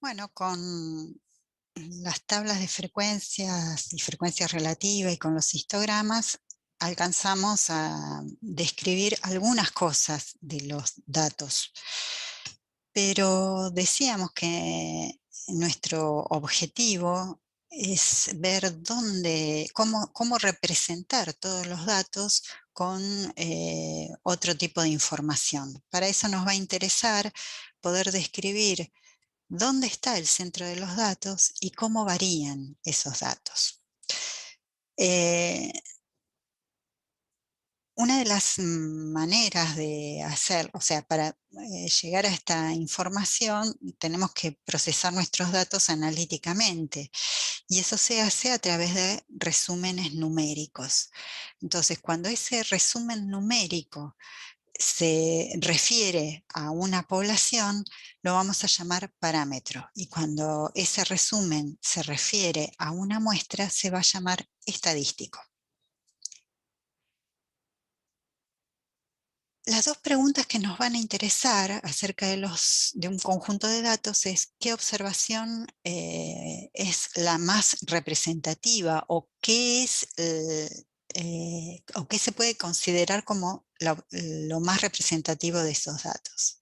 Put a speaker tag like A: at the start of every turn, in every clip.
A: Bueno, con las tablas de frecuencias y frecuencia relativa y con los histogramas alcanzamos a describir algunas cosas de los datos, pero decíamos que nuestro objetivo es ver cómo representar todos los datos con otro tipo de información. Para eso nos va a interesar poder describir dónde está el centro de los datos y cómo varían esos datos. Eh, una de las maneras de hacer, o sea, para llegar a esta información tenemos que procesar nuestros datos analíticamente y eso se hace a través de resúmenes numéricos. Entonces, cuando ese resumen numérico se refiere a una población, lo vamos a llamar parámetro. Y cuando ese resumen se refiere a una muestra, se va a llamar estadístico. Las dos preguntas que nos van a interesar acerca de un conjunto de datos es qué observación es la más representativa o qué se puede considerar como lo más representativo de esos datos.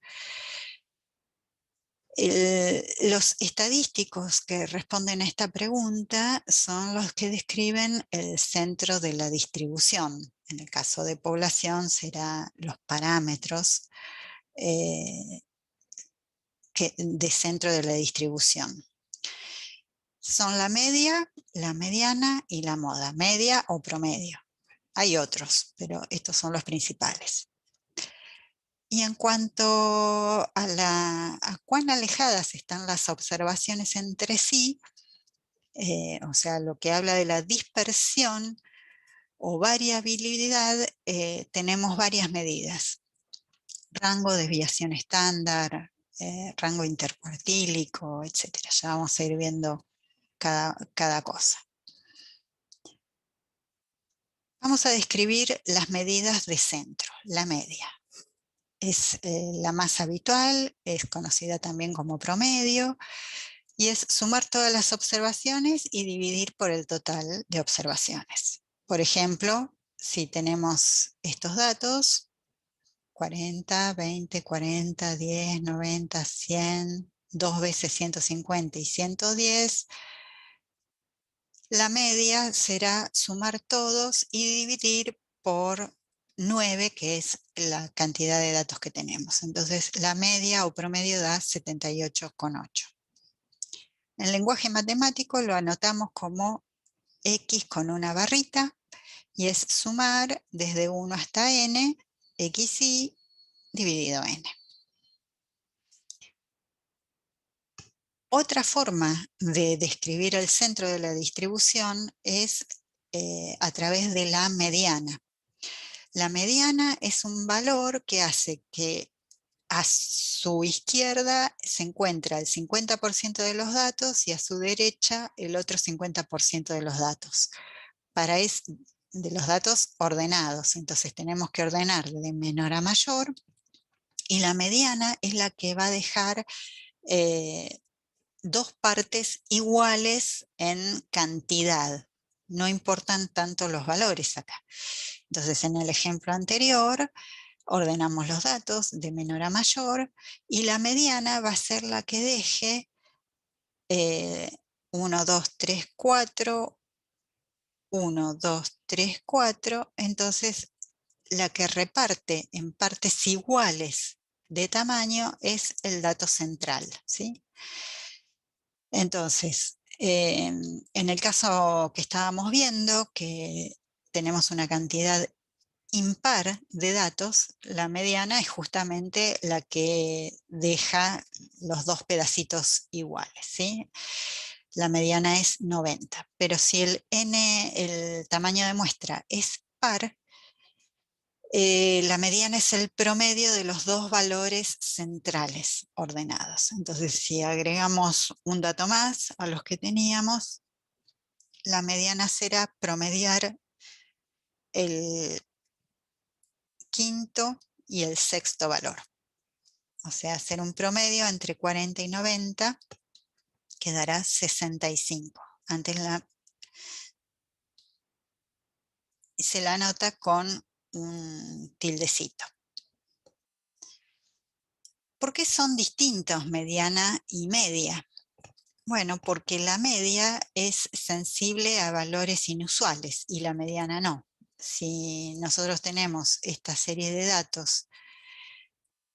A: Los estadísticos que responden a esta pregunta son los que describen el centro de la distribución. En el caso de población serán los parámetros de centro de la distribución. Son la media, la mediana y la moda, media o promedio. Hay otros, pero estos son los principales. Y en cuanto a cuán alejadas están las observaciones entre sí, o sea, lo que habla de la dispersión o variabilidad, tenemos varias medidas. Rango, desviación estándar, rango intercuartílico, etcétera. Ya vamos a ir viendo cada cosa. Vamos a describir las medidas de centro, la media. Es la más habitual, es conocida también como promedio, y es sumar todas las observaciones y dividir por el total de observaciones. Por ejemplo, si tenemos estos datos, 40, 20, 40, 10, 90, 100, 2 veces 150 y 110, la media será sumar todos y dividir por 9, que es la cantidad de datos que tenemos. Entonces, la media o promedio da 78,8. En lenguaje matemático lo anotamos como x con una barrita y es sumar desde 1 hasta n, xi dividido n. Otra forma de describir el centro de la distribución es a través de la mediana. La mediana es un valor que hace que a su izquierda se encuentra el 50% de los datos y a su derecha el otro 50% de los datos. De los datos ordenados, entonces tenemos que ordenar de menor a mayor y la mediana es la que va a dejar dos partes iguales en cantidad. No importan tanto los valores acá. Entonces, en el ejemplo anterior, ordenamos los datos de menor a mayor y la mediana va a ser la que deje 1, 2, 3, 4, 1, 2, 3, 4. Entonces, la que reparte en partes iguales de tamaño es el dato central, ¿sí? Entonces, en el caso que estábamos viendo, que tenemos una cantidad impar de datos, la mediana es justamente la que deja los dos pedacitos iguales, ¿sí? La mediana es 90, pero si el n, el tamaño de muestra, es par, la mediana es el promedio de los dos valores centrales ordenados. Entonces, si agregamos un dato más a los que teníamos, la mediana será promediar el quinto y el sexto valor. O sea, hacer un promedio entre 40 y 90 quedará 65. Antes se la anota con un tildecito. ¿Por qué son distintos mediana y media? Bueno, porque la media es sensible a valores inusuales y la mediana no. Si nosotros tenemos esta serie de datos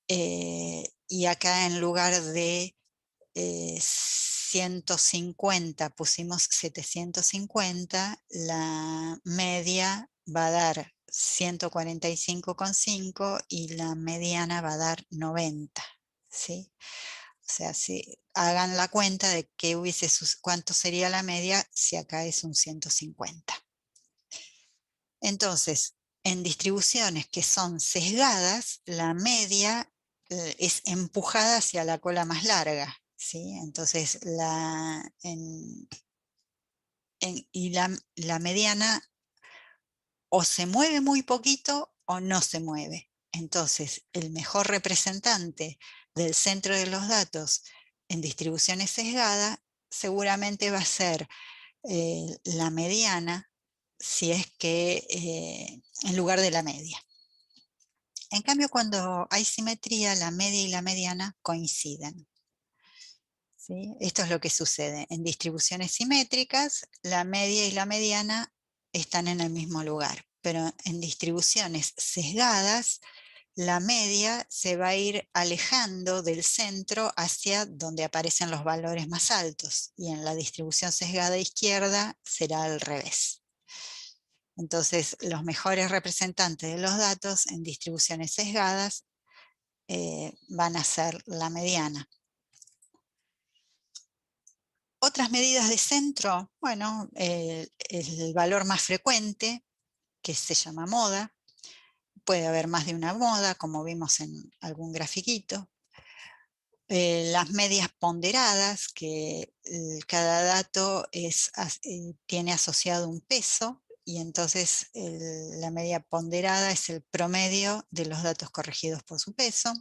A: y acá en lugar de 150 pusimos 750, la media va a dar 145,5 y la mediana va a dar 90, ¿sí? O sea, si hagan la cuenta de cuánto sería la media si acá es un 150. Entonces, en distribuciones que son sesgadas, la media es empujada hacia la cola más larga, ¿sí? Entonces, la mediana o se mueve muy poquito o no se mueve. Entonces, el mejor representante del centro de los datos en distribuciones sesgadas seguramente va a ser la mediana, si es que en lugar de la media. En cambio, cuando hay simetría, la media y la mediana coinciden, ¿sí? Esto es lo que sucede. En distribuciones simétricas, la media y la mediana están en el mismo lugar, pero en distribuciones sesgadas, la media se va a ir alejando del centro hacia donde aparecen los valores más altos, y en la distribución sesgada izquierda será al revés. Entonces, los mejores representantes de los datos en distribuciones sesgadas van a ser la mediana. Otras medidas de centro, bueno, el valor más frecuente, que se llama moda. Puede haber más de una moda, como vimos en algún grafiquito. Las medias ponderadas, que cada dato tiene asociado un peso, y entonces la media ponderada es el promedio de los datos corregidos por su peso.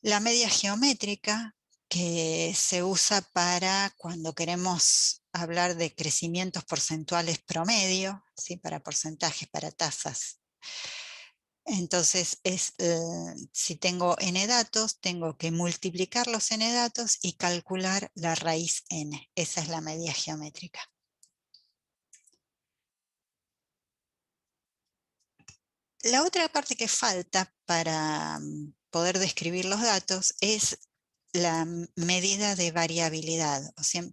A: La media geométrica, que se usa para cuando queremos hablar de crecimientos porcentuales promedio, ¿sí? Para porcentajes, para tasas. Entonces, si tengo n datos, tengo que multiplicar los n datos y calcular la raíz n. Esa es la media geométrica. La otra parte que falta para poder describir los datos es la medida de variabilidad. O sea,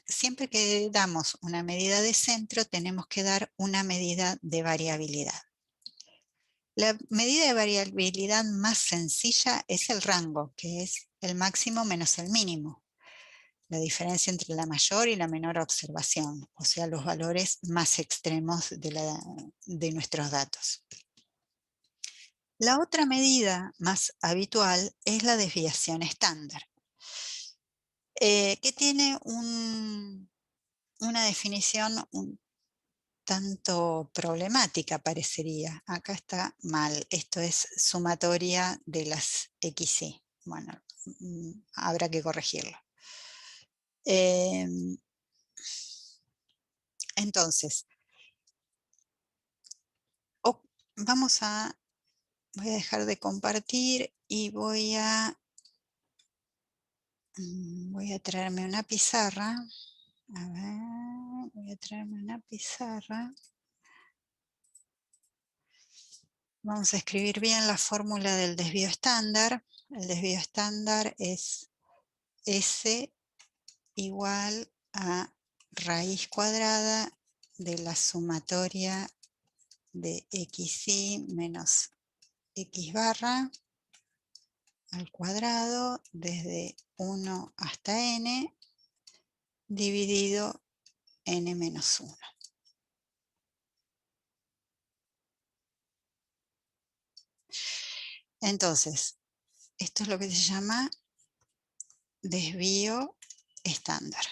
A: siempre que damos una medida de centro, tenemos que dar una medida de variabilidad. La medida de variabilidad más sencilla es el rango, que es el máximo menos el mínimo. La diferencia entre la mayor y la menor observación, o sea, los valores más extremos de nuestros datos. La otra medida más habitual es la desviación estándar, que tiene una definición un tanto problemática, parecería. Acá está mal. Esto es sumatoria de las XY. Bueno, habrá que corregirlo. Entonces, voy a dejar de compartir y voy a traerme una pizarra. A ver, voy a traerme una pizarra. Vamos a escribir bien la fórmula del desvío estándar. El desvío estándar es S igual a raíz cuadrada de la sumatoria de xy menos x barra al cuadrado desde 1 hasta n dividido n menos 1. Entonces, esto es lo que se llama desvío estándar.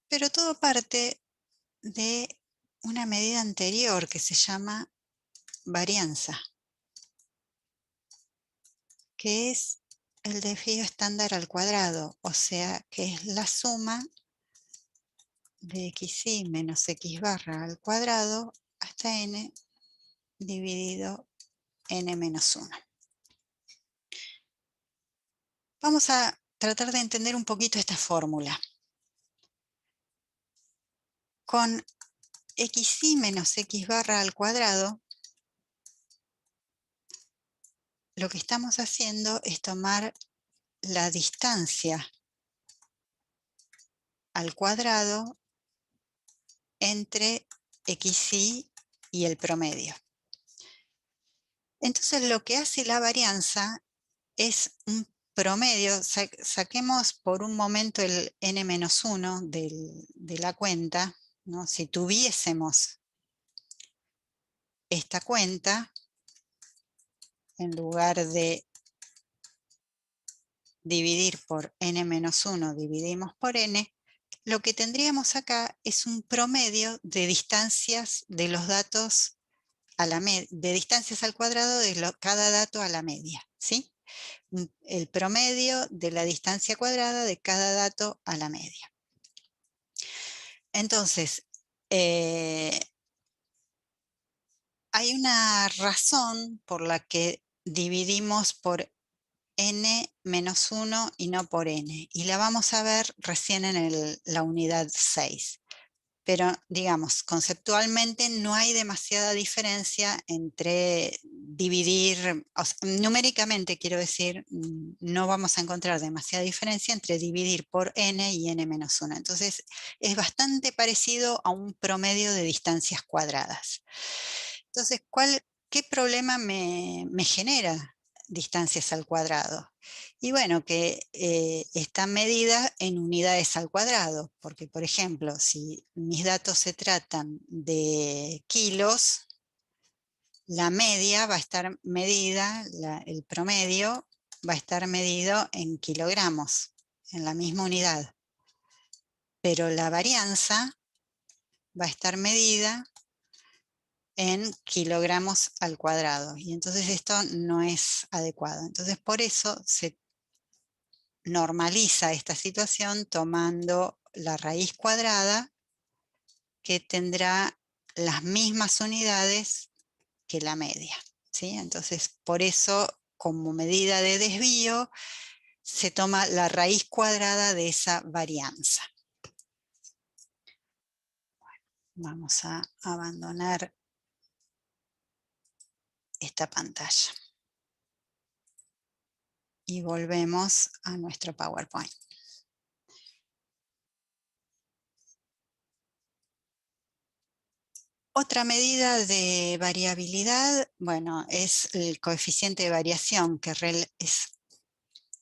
A: Pero todo parte de una medida anterior que se llama varianza, que es el desvío estándar al cuadrado, o sea que es la suma de xi menos x barra al cuadrado hasta n dividido n menos 1. Vamos a tratar de entender un poquito esta fórmula. Con xi menos x barra al cuadrado, lo que estamos haciendo es tomar la distancia al cuadrado entre xi y el promedio. Entonces lo que hace la varianza es un promedio. Saquemos por un momento el n-1 de la cuenta, ¿no? Si tuviésemos esta cuenta, en lugar de dividir por n-1, dividimos por n, lo que tendríamos acá es un promedio de distancias de los datos de distancias al cuadrado de cada dato a la media, ¿sí? El promedio de la distancia cuadrada de cada dato a la media. Entonces, hay una razón por la que dividimos por n-1 y no por n, y la vamos a ver recién en la unidad 6. Pero, digamos, conceptualmente no hay demasiada diferencia entre dividir, o sea, numéricamente quiero decir, no vamos a encontrar demasiada diferencia entre dividir por n y n-1. Entonces, es bastante parecido a un promedio de distancias cuadradas. Entonces, ¿qué problema me genera distancias al cuadrado? Y bueno, que está medida en unidades al cuadrado, porque por ejemplo, si mis datos se tratan de kilos, la media va a estar medida, el promedio va a estar medido en kilogramos, en la misma unidad. Pero la varianza va a estar medida en kilogramos al cuadrado, y entonces esto no es adecuado. Entonces por eso se normaliza esta situación tomando la raíz cuadrada, que tendrá las mismas unidades que la media, ¿sí? Entonces, por eso, como medida de desvío, se toma la raíz cuadrada de esa varianza. Vamos a abandonar esta pantalla y volvemos a nuestro PowerPoint. Otra medida de variabilidad, bueno, es el coeficiente de variación, que es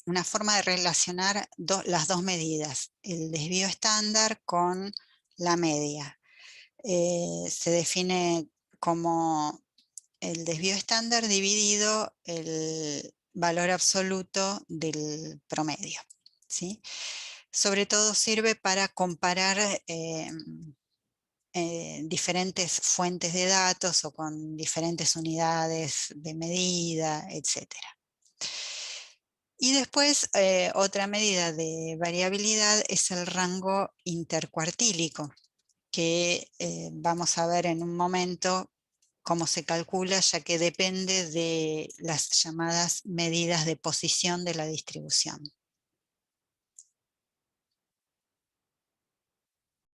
A: una forma de relacionar las dos medidas, el desvío estándar con la media. Se define como el desvío estándar dividido el valor absoluto del promedio, ¿sí? Sobre todo sirve para comparar diferentes fuentes de datos o con diferentes unidades de medida, etc. Y después, otra medida de variabilidad es el rango intercuartílico, que vamos a ver en un momento cómo se calcula, ya que depende de las llamadas medidas de posición de la distribución.